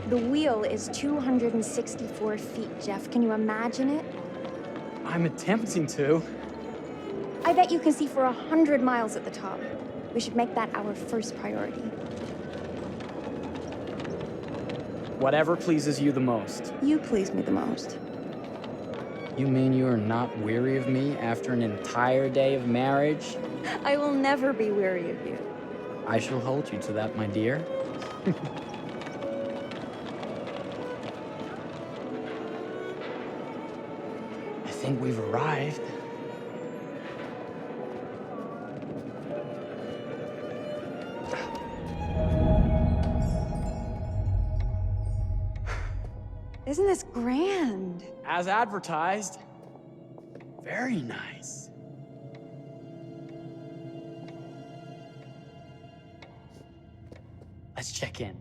The wheel is 264 feet, Jeff. Can you imagine it? I'm attempting to. I bet you can see for 100 miles at the top. We should make that our first priority. Whatever pleases you the most. You please me the most. You mean you are not weary of me after an entire day of marriage? I will never be weary of you. I shall hold you to that, my dear. I think we've arrived. Isn't this grand? As advertised. Very nice. Let's check in.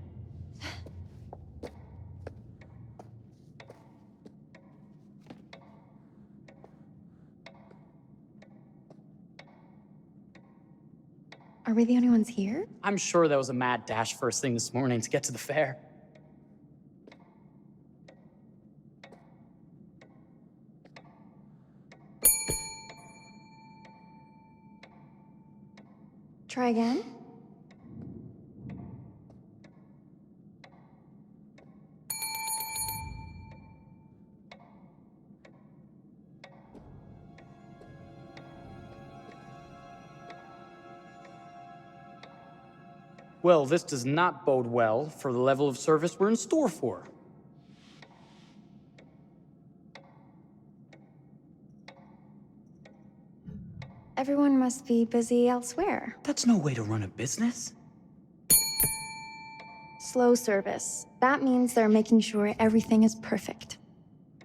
Are we the only ones here? I'm sure that was a mad dash first thing this morning to get to the fair. Try again? Well, this does not bode well for the level of service we're in store for. Everyone must be busy elsewhere. That's no way to run a business. Slow service. That means they're making sure everything is perfect.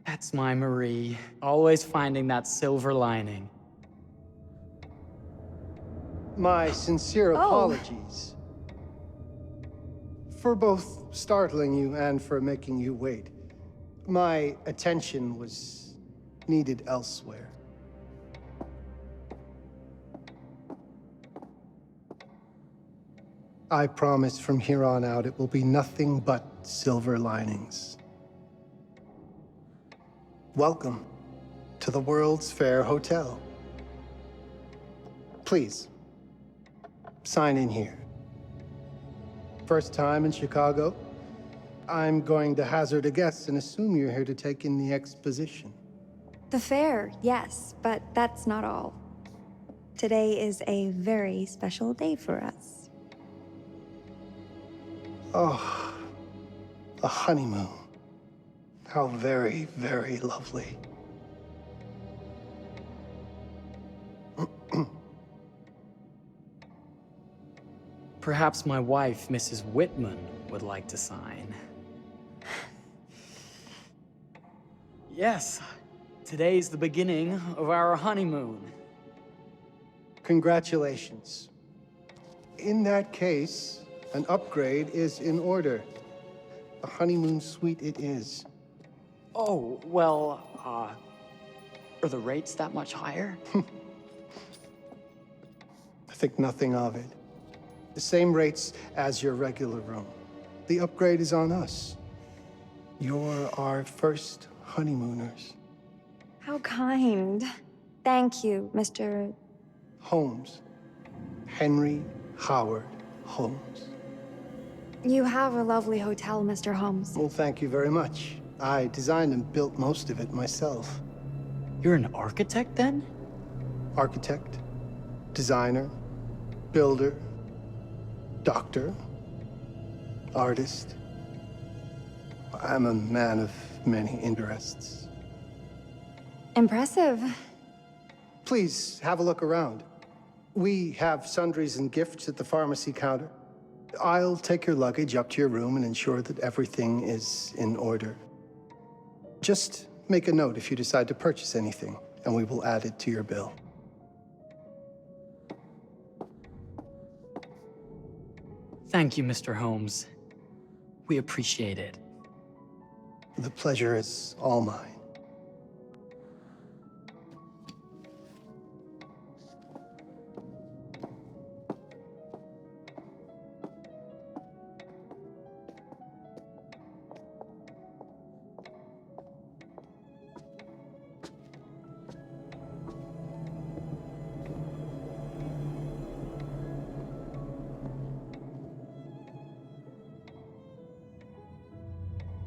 That's my Marie, always finding that silver lining. My sincere apologies for both startling you and for making you wait. My attention was needed elsewhere. I promise from here on out it will be nothing but silver linings. Welcome to the World's Fair Hotel. Please, sign in here. First time in Chicago? I'm going to hazard a guess and assume you're here to take in the exposition. The fair, yes, but that's not all. Today is a very special day for us. Oh, a honeymoon. How very, very lovely. Perhaps my wife, Mrs. Whitman, would like to sign. Yes, today's the beginning of our honeymoon. Congratulations. In that case, an upgrade is in order. A honeymoon suite it is. Oh, well, are the rates that much higher? I think nothing of it. The same rates as your regular room. The upgrade is on us. You're our first honeymooners. How kind. Thank you, Mr. Holmes. Henry Howard Holmes. You have a lovely hotel, Mr. Holmes. Well, thank you very much. I designed and built most of it myself. You're an architect, then? Architect, designer, builder, doctor, artist. I'm a man of many interests. Impressive. Please, have a look around. We have sundries and gifts at the pharmacy counter. I'll take your luggage up to your room and ensure that everything is in order. Just make a note if you decide to purchase anything, and we will add it to your bill. Thank you, Mr. Holmes. We appreciate it. The pleasure is all mine.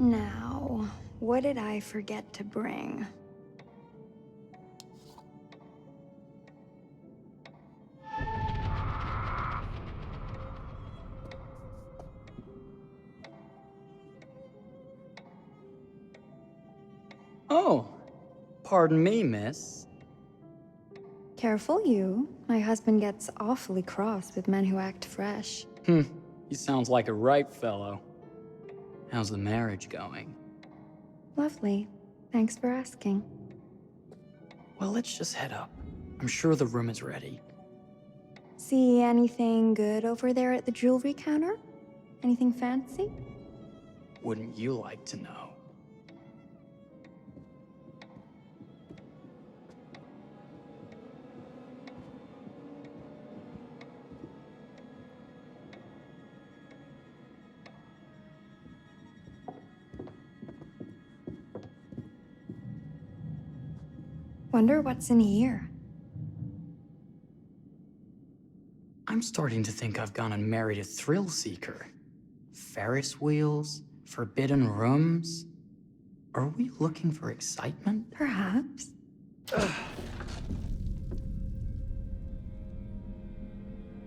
Now, what did I forget to bring? Oh, pardon me, miss. Careful you. My husband gets awfully cross with men who act fresh. He sounds like a ripe fellow. How's the marriage going? Lovely. Thanks for asking. Well, let's just head up. I'm sure the room is ready. See anything good over there at the jewelry counter? Anything fancy? Wouldn't you like to know? Wonder what's in here. I'm starting to think I've gone and married a thrill seeker. Ferris wheels, forbidden rooms. Are we looking for excitement? Perhaps.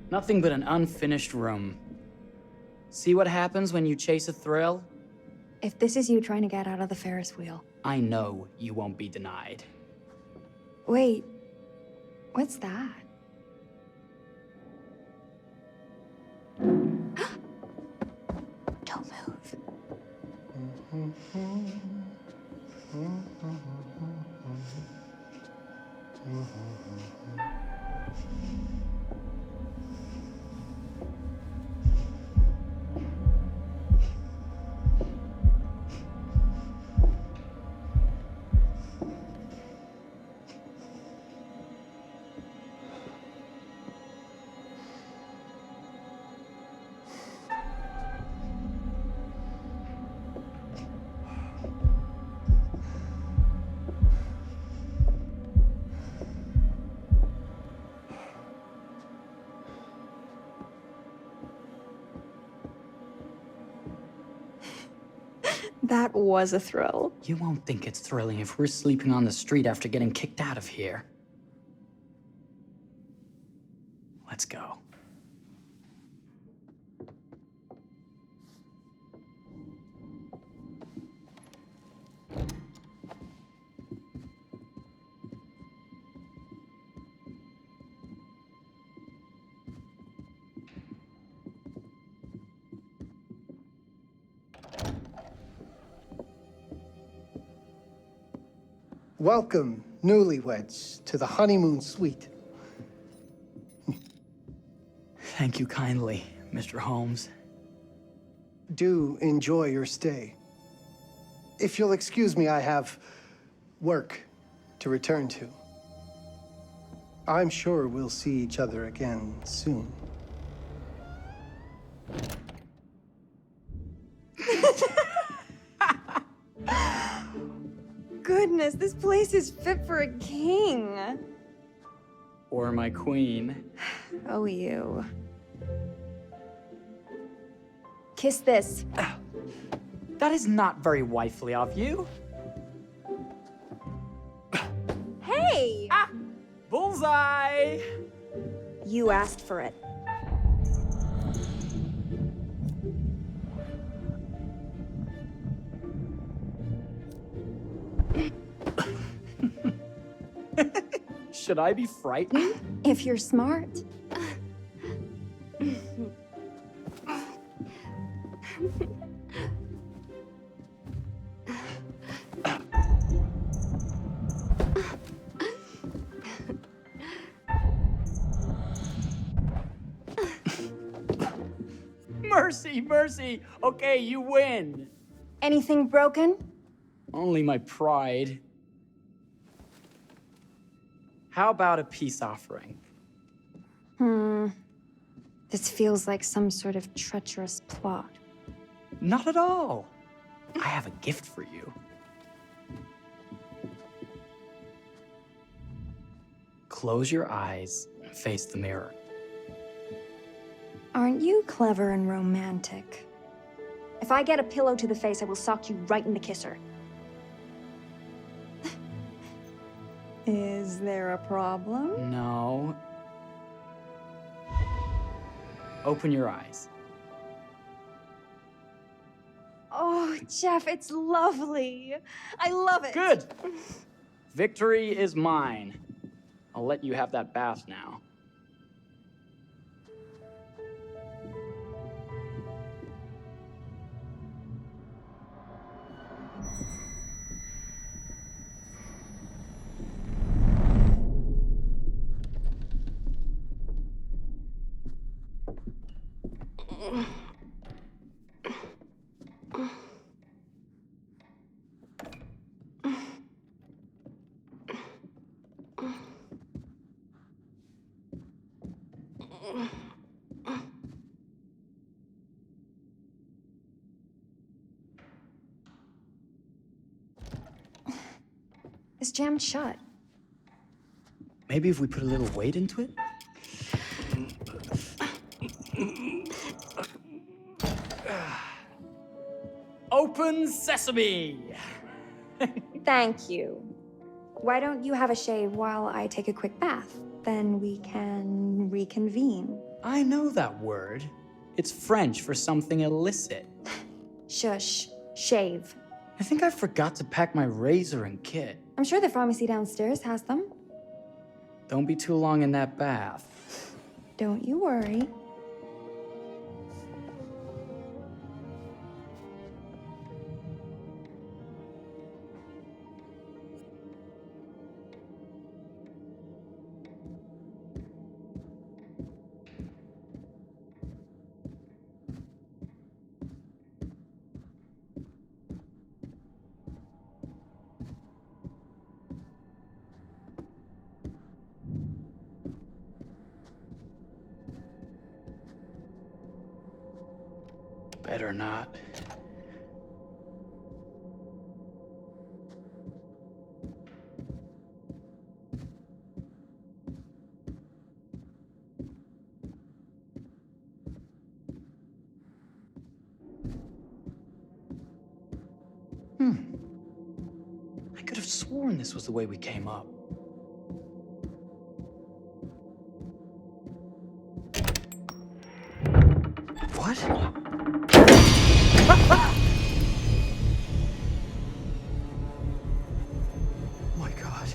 Nothing but an unfinished room. See what happens when you chase a thrill? If this is you trying to get out of the Ferris wheel. I know you won't be denied. Wait, what's that? Don't move. That was a thrill. You won't think it's thrilling if we're sleeping on the street after getting kicked out of here. Let's go. Welcome, newlyweds, to the honeymoon suite. Thank you kindly, Mr. Holmes. Do enjoy your stay. If you'll excuse me, I have work to return to. I'm sure we'll see each other again soon. Goodness, this place is fit for a king. Or my queen. Oh, you. Kiss this. That is not very wifely of you. Hey! Bullseye! You asked for it. Should I be frightened? If you're smart. Mercy, mercy. Okay, you win. Anything broken? Only my pride. How about a peace offering? This feels like some sort of treacherous plot. Not at all. I have a gift for you. Close your eyes and face the mirror. Aren't you clever and romantic? If I get a pillow to the face, I will sock you right in the kisser. Is there a problem? No. Open your eyes. Oh, Jeff, it's lovely. I love it. Good. Victory is mine. I'll let you have that bath now. It's jammed shut. Maybe if we put a little weight into it? Open sesame! Thank you. Why don't you have a shave while I take a quick bath? Then we can reconvene. I know that word. It's French for something illicit. Shush. Shave. I think I forgot to pack my razor and kit. I'm sure the pharmacy downstairs has them. Don't be too long in that bath. Don't you worry. Better not. I could have sworn this was the way we came up. What? My God.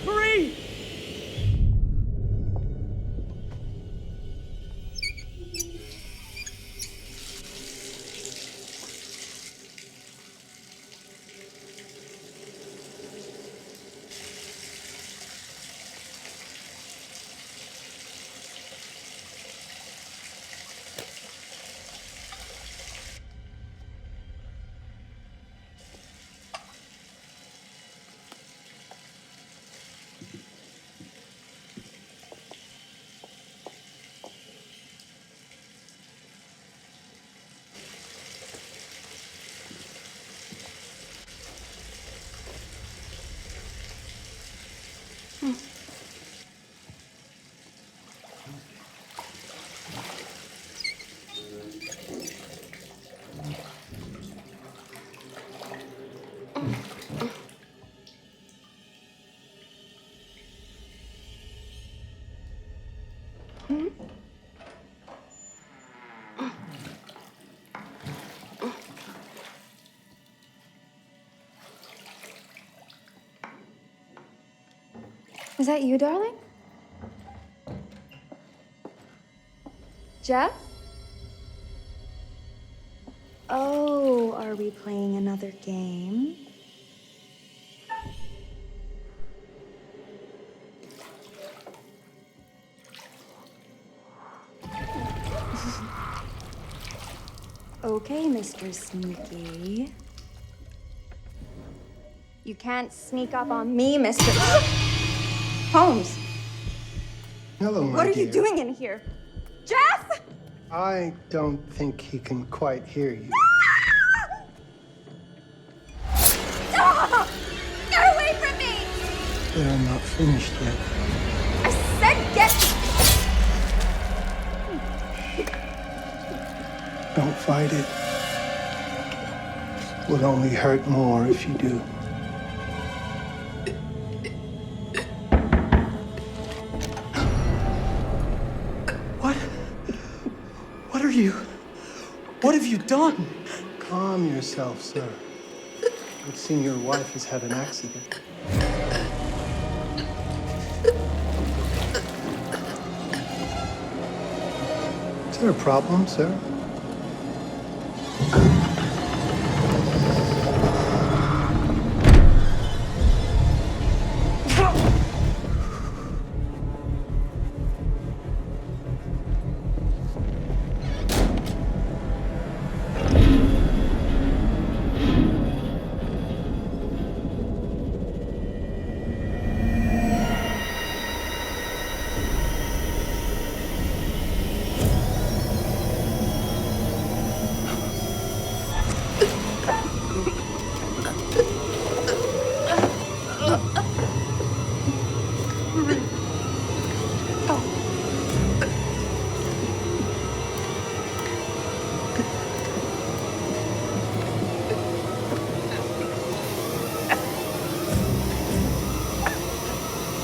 Marie! Is that you, darling? Jeff? Oh, are we playing another game? Okay, Mr. Sneaky. You can't sneak up on me, Mr. Holmes. Hello, my What are you dear. doing in here? Jeff! I don't think he can quite hear you. Ah! Get away from me! But I'm not finished yet. I said get... Don't fight it. Will only hurt more if you do. What are you? What have you done? Calm yourself, sir. It seems your wife has had an accident. Is there a problem, sir?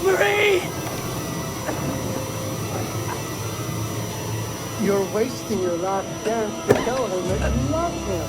Marie! You're wasting your last chance to tell him that you love him.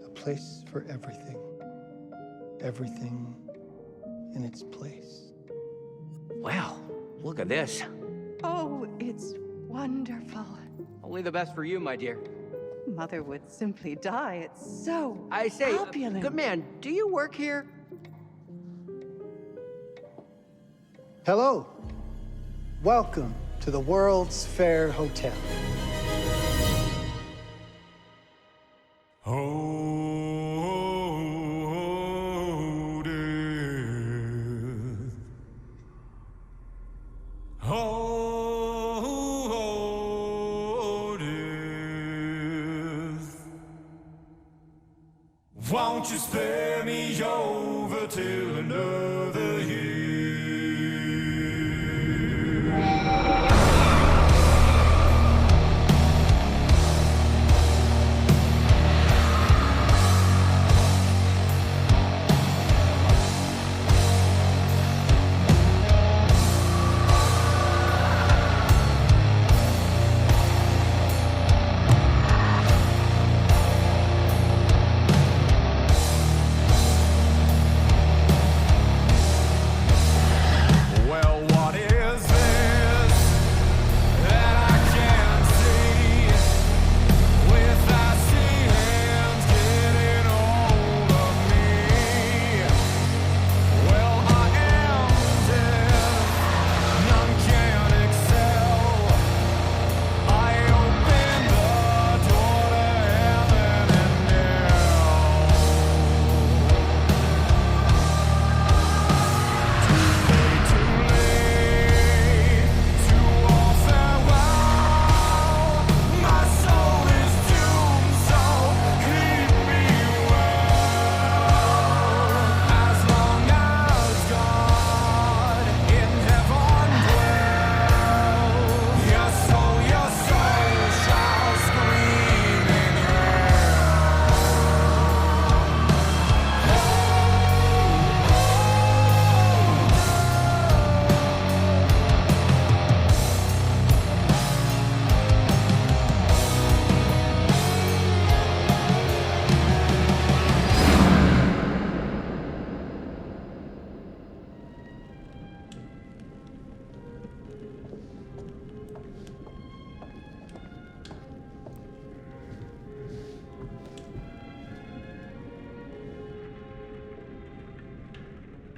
A place for everything. Everything in its place. Wow, look at this. Oh, it's wonderful. Only the best for you, my dear. Mother would simply die. It's so I say, opulent. good man, do you work here? Hello. Welcome to the World's Fair Hotel. Oh, death. Oh, death. Won't you spare me over till another year?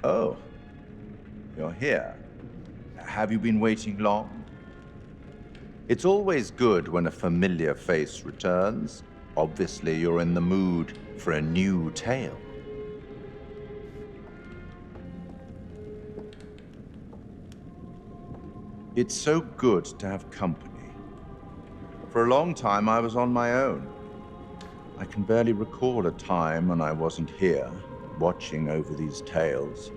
Oh, you're here. Have you been waiting long? It's always good when a familiar face returns. Obviously, you're in the mood for a new tale. It's so good to have company. For a long time, I was on my own. I can barely recall a time when I wasn't here, watching over these tales.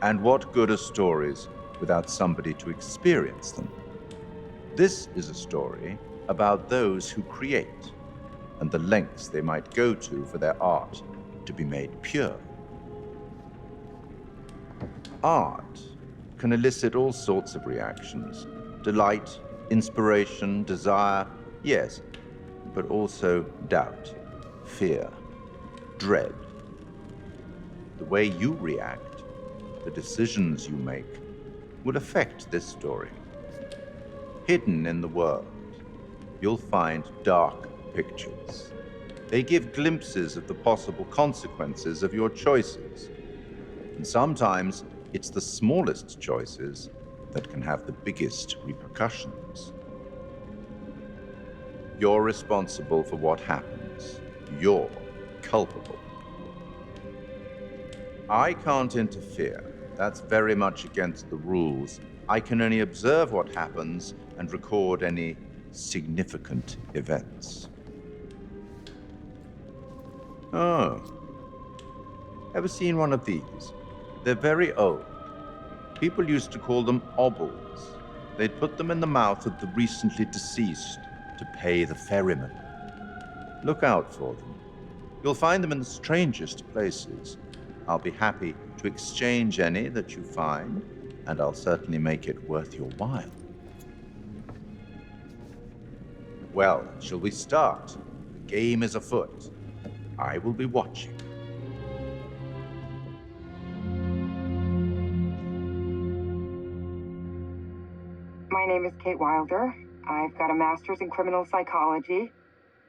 And what good are stories without somebody to experience them? This is a story about those who create, and the lengths they might go to for their art to be made pure. Art can elicit all sorts of reactions. Delight, inspiration, desire, yes, but also doubt, fear, dread. The way you react, the decisions you make, will affect this story. Hidden in the world, you'll find dark pictures. They give glimpses of the possible consequences of your choices. And sometimes it's the smallest choices that can have the biggest repercussions. You're responsible for what happens. You're culpable. I can't interfere. That's very much against the rules. I can only observe what happens and record any significant events. Oh. Ever seen one of these? They're very old. People used to call them obols. They'd put them in the mouth of the recently deceased to pay the ferryman. Look out for them. You'll find them in the strangest places. I'll be happy to exchange any that you find, and I'll certainly make it worth your while. Well, shall we start? The game is afoot. I will be watching. My name is Kate Wilder. I've got a master's in criminal psychology.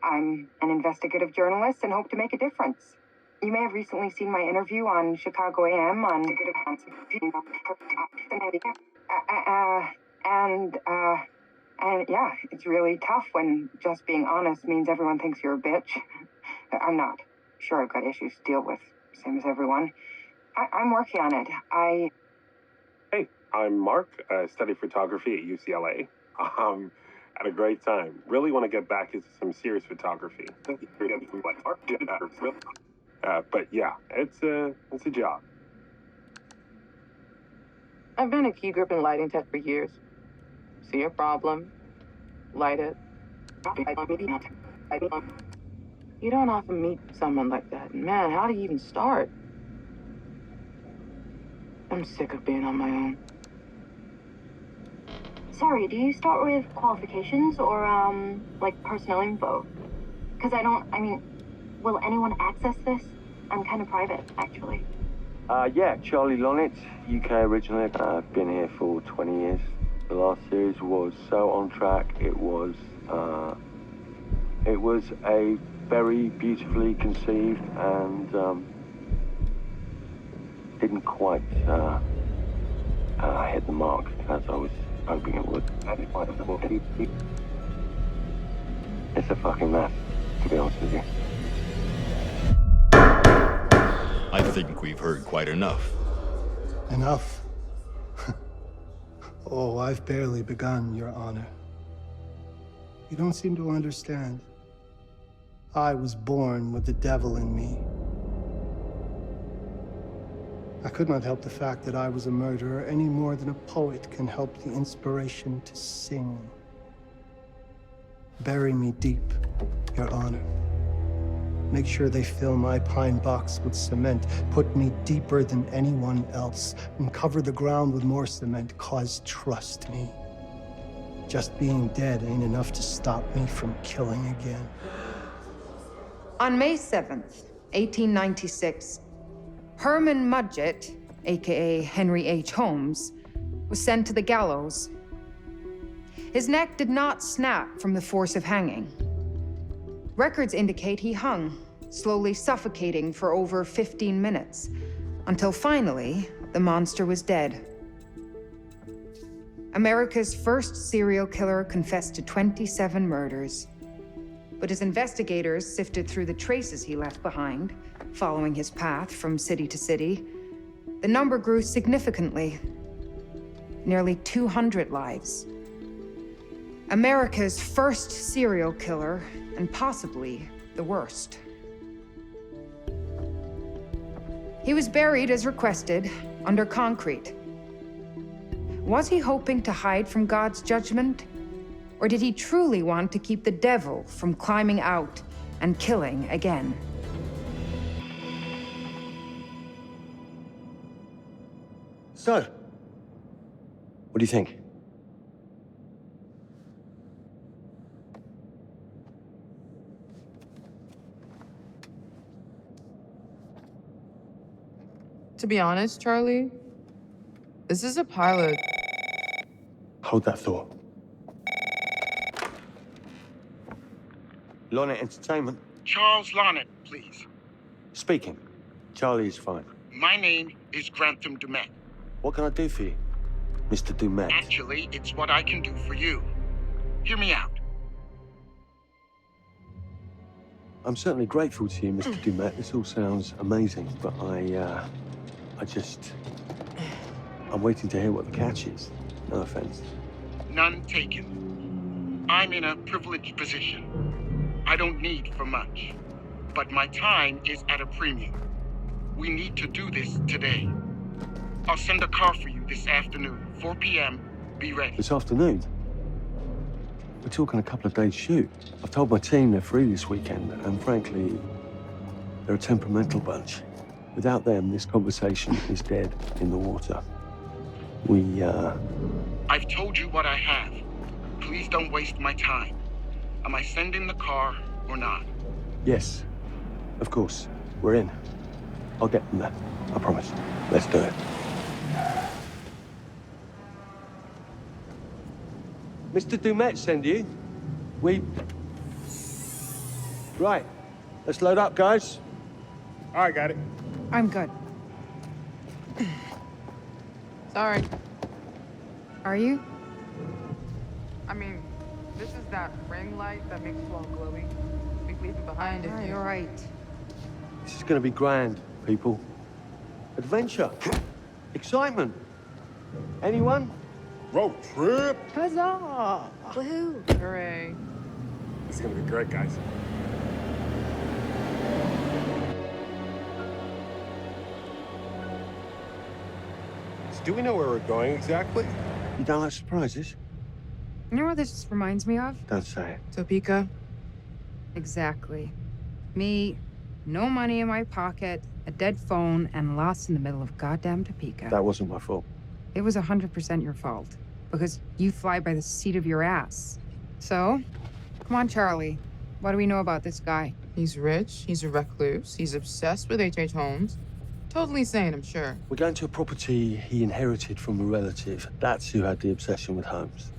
I'm an investigative journalist and hope to make a difference. You may have recently seen my interview on Chicago AM on and yeah, it's really tough when just being honest means everyone thinks you're a bitch. I'm not. Sure, I've got issues to deal with, same as everyone. I'm working on it. Hey, I'm Mark. I study photography at UCLA. Had a great time. Really want to get back into some serious photography. But yeah, it's a job. I've been a key grip and lighting tech for years. See a problem, light it. You don't often meet someone like that. And man, how do you even start? I'm sick of being on my own. Sorry, do you start with qualifications or, like personnel info? Because will anyone access this? I'm kind of private, actually. Yeah, Charlie Lonitz, UK originally. I've been here for 20 years. The last series was so on track. It was a very beautifully conceived and didn't quite hit the mark as I was hoping it would. It's a fucking mess, to be honest with you. I think we've heard quite enough. Enough? Oh, I've barely begun, Your Honor. You don't seem to understand. I was born with the devil in me. I could not help the fact that I was a murderer any more than a poet can help the inspiration to sing. Bury me deep, Your Honor. Make sure they fill my pine box with cement. Put me deeper than anyone else. And cover the ground with more cement, 'cause trust me, just being dead ain't enough to stop me from killing again. On May 7th, 1896, Herman Mudgett, aka Henry H. Holmes, was sent to the gallows. His neck did not snap from the force of hanging. Records indicate he hung, slowly suffocating for over 15 minutes, Until finally, the monster was dead. America's first serial killer confessed to 27 murders. But as investigators sifted through the traces he left behind, following his path from city to city, the number grew significantly. Nearly 200 lives. America's first serial killer, and possibly the worst. He was buried as requested, under concrete. Was he hoping to hide from God's judgment? Or did he truly want to keep the devil from climbing out and killing again? So, what do you think? To be honest, Charlie, this is a pilot. Hold that thought. Lonnet Entertainment. Charles Lonnet, please. Speaking. Charlie is fine. My name is Grantham Dumet. What can I do for you, Mr. Dumet? Actually, it's what I can do for you. Hear me out. I'm certainly grateful to you, Mr. Dumet. This all sounds amazing, but I'm waiting to hear what the catch is. No offense. None taken. I'm in a privileged position. I don't need for much, but my time is at a premium. We need to do this today. I'll send a car for you this afternoon, 4 p.m. Be ready. This afternoon? We're talking a couple of days shoot. I've told my team they're free this weekend, and frankly, they're a temperamental bunch. Without them, this conversation is dead in the water. I've told you what I have. Please don't waste my time. Am I sending the car or not? Yes, of course. We're in. I'll get them there. I promise. Let's do it. Mr. Dumet send you. Right. Let's load up, guys. All right, got it. I'm good. Sorry. Are you? I mean, this is that ring light that makes us all glowy. We leave it behind if you... You're right. This is gonna be grand, people. Adventure. Excitement. Anyone? Road trip. Huzzah! Woohoo! Hooray. This is gonna be great, guys. So do we know where we're going exactly? You don't like surprises? You know what this reminds me of? Don't say it. Topeka? Exactly. Me, no money in my pocket, a dead phone, and lost in the middle of goddamn Topeka. That wasn't my fault. It was 100% your fault. Because you fly by the seat of your ass. So, come on, Charlie. What do we know about this guy? He's rich, he's a recluse, he's obsessed with H.H. Holmes. Totally sane, I'm sure. We're going to a property he inherited from a relative. That's who had the obsession with Holmes.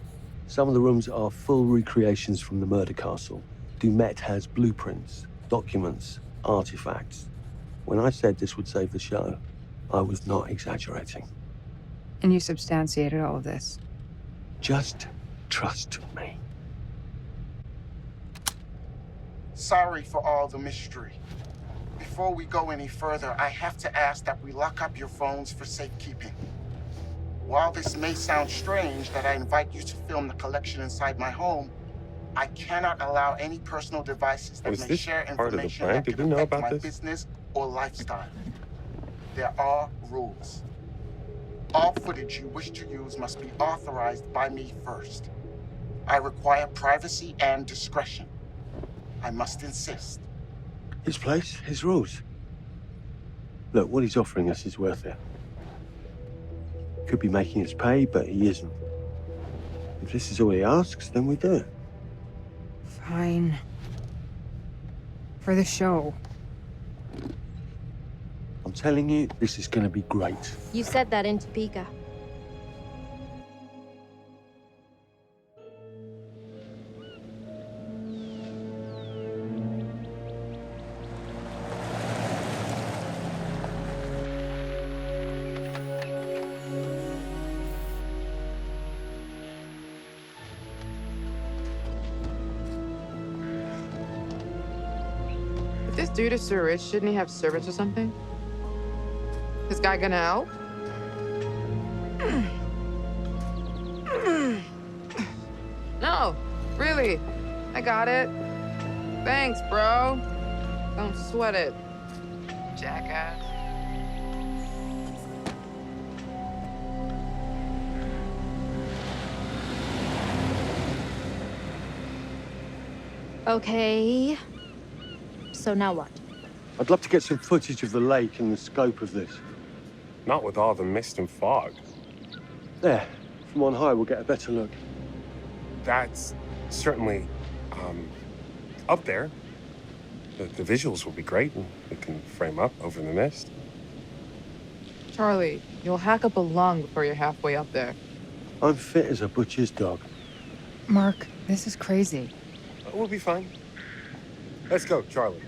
Some of the rooms are full recreations from the murder castle. Dumet has blueprints, documents, artifacts. When I said this would save the show, I was not exaggerating. And you substantiated all of this. Just trust me. Sorry for all the mystery. Before we go any further, I have to ask that we lock up your phones for safekeeping. While this may sound strange that I invite you to film the collection inside my home, I cannot allow any personal devices that Was may this share part of the information plan? that Did could we know affect about my this? business or lifestyle. There are rules. All footage you wish to use must be authorized by me first. I require privacy and discretion. I must insist. His place, his rules. Look, what he's offering us is worth it. Could be making us pay, but he isn't. If this is all he asks, then we do it. Fine. For the show. I'm telling you, this is gonna be great. You said that in Topeka. dude is so rich, shouldn't he have servants or something? This guy gonna help? No, really. I got it. Thanks, bro. Don't sweat it, jackass. Okay. So now what? I'd love to get some footage of the lake and the scope of this. Not with all the mist and fog. There, from on high, we'll get a better look. That's certainly, up there. The visuals will be great, and we can frame up over the mist. Charlie, you'll hack up a lung before you're halfway up there. I'm fit as a butcher's dog. Mark, this is crazy. We'll be fine. Let's go, Charlie.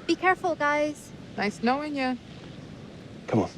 Be careful, guys. Nice knowing you. Come on.